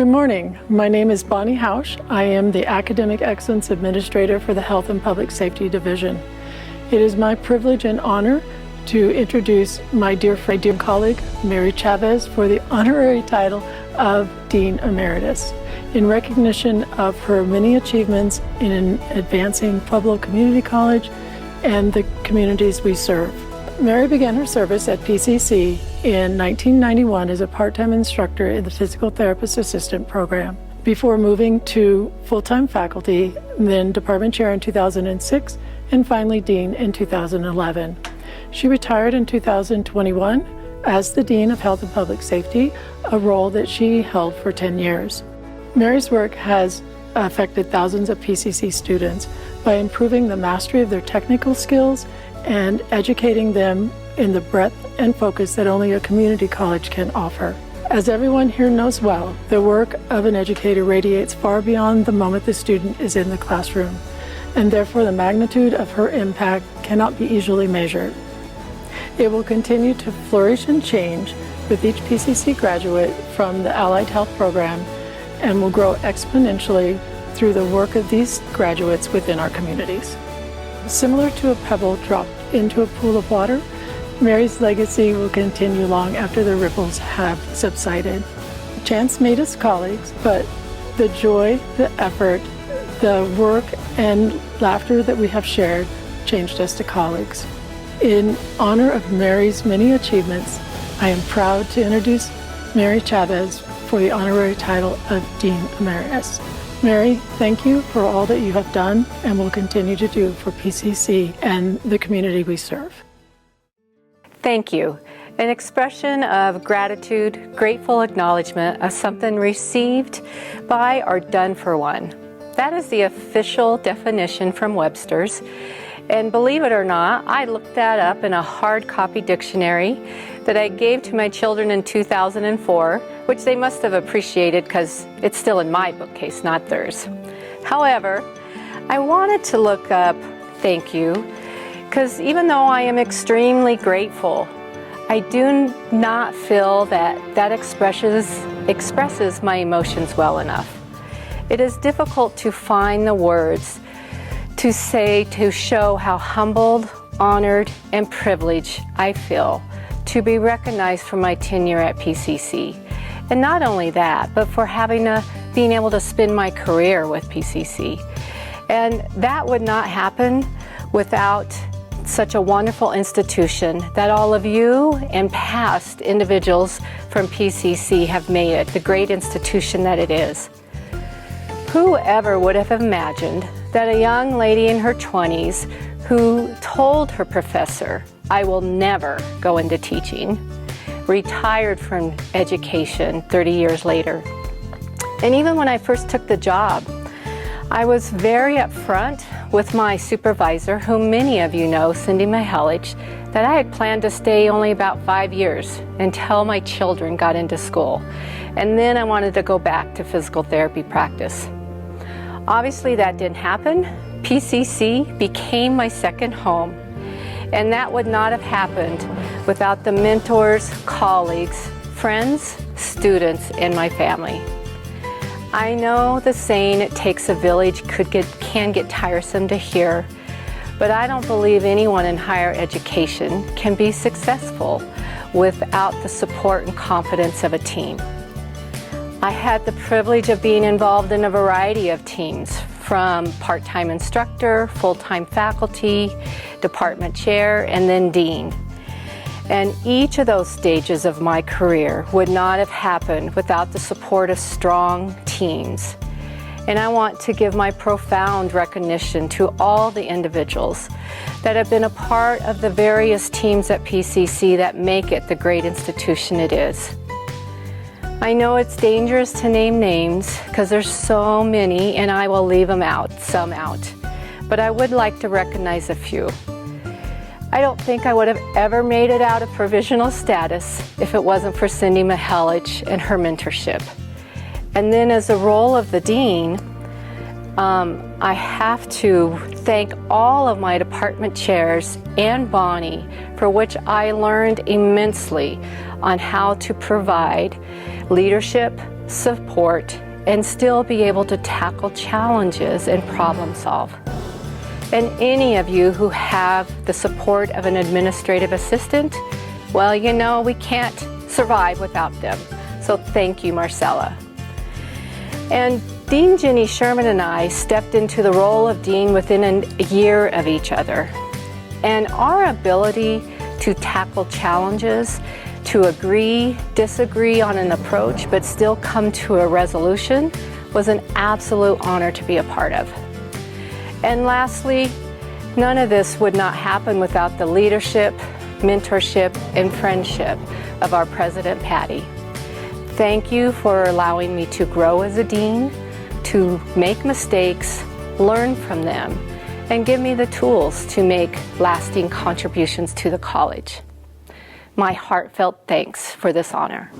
Good morning. My name is Bonnie Hausch. I am the Academic Excellence Administrator for the Health and Public Safety Division. It is my privilege and honor to introduce my dear friend, dear colleague, Mary Chavez, for the honorary title of Dean Emeritus, in recognition of her many achievements in advancing Pueblo Community College and the communities we serve. Mary began her service at PCC in 1991 as a part-time instructor in the Physical Therapist Assistant Program, before moving to full-time faculty, then department chair in 2006, and finally dean in 2011. She retired in 2021 as the Dean of Health and Public Safety, a role that she held for 10 years. Mary's work has affected thousands of PCC students by improving the mastery of their technical skills and educating them in the breadth and focus that only a community college can offer. As everyone here knows well, the work of an educator radiates far beyond the moment the student is in the classroom, and therefore the magnitude of her impact cannot be easily measured. It will continue to flourish and change with each PCC graduate from the Allied Health Program, and will grow exponentially through the work of these graduates within our communities. Similar to a pebble dropped into a pool of water, Mary's legacy will continue long after the ripples have subsided. Chance made us colleagues, but the joy, the effort, the work and laughter that we have shared changed us to colleagues. In honor of Mary's many achievements, I am proud to introduce Mary Chavez for the honorary title of Dean Emeritus. Mary, thank you for all that you have done and will continue to do for PCC and the community we serve. Thank you. An expression of gratitude, grateful acknowledgement of something received by or done for one. That is the official definition from Webster's. And believe it or not, I looked that up in a hard copy dictionary that I gave to my children in 2004, which they must have appreciated because it's still in my bookcase, not theirs. However, I wanted to look up thank you because even though I am extremely grateful, I do not feel that expresses my emotions well enough. It is difficult to find the words to say, to show how humbled, honored, and privileged I feel to be recognized for my tenure at PCC. And not only that, but for being able to spend my career with PCC. And that would not happen without such a wonderful institution that all of you and past individuals from PCC have made it the great institution that it is. Whoever would have imagined that a young lady in her 20s who told her professor, "I will never go into teaching," retired from education 30 years later. And even when I first took the job, I was very upfront with my supervisor, whom many of you know, Cindy Mihalich, that I had planned to stay only about 5 years until my children got into school. And then I wanted to go back to physical therapy practice. Obviously that didn't happen. PCC became my second home, and that would not have happened without the mentors, colleagues, friends, students, and my family. I know the saying, "It takes a village," can get tiresome to hear, but I don't believe anyone in higher education can be successful without the support and confidence of a team. I had the privilege of being involved in a variety of teams, from part-time instructor, full-time faculty, department chair, and then dean. And each of those stages of my career would not have happened without the support of strong teams. And I want to give my profound recognition to all the individuals that have been a part of the various teams at PCC that make it the great institution it is. I know it's dangerous to name names because there's so many, and I will leave some out. But I would like to recognize a few. I don't think I would have ever made it out of provisional status if it wasn't for Cindy Mihalich and her mentorship. And then as a role of the dean, I have to thank all of my department chairs and Bonnie, for which I learned immensely on how to provide leadership, support, and still be able to tackle challenges and problem solve. And any of you who have the support of an administrative assistant, well, you know, we can't survive without them. So thank you, Marcella. And Dean Jenny Sherman and I stepped into the role of dean within a year of each other. And our ability to tackle challenges, to agree, disagree on an approach, but still come to a resolution was an absolute honor to be a part of. And lastly, none of this would not happen without the leadership, mentorship, and friendship of our President Patty. Thank you for allowing me to grow as a dean, to make mistakes, learn from them, and give me the tools to make lasting contributions to the college. My heartfelt thanks for this honor.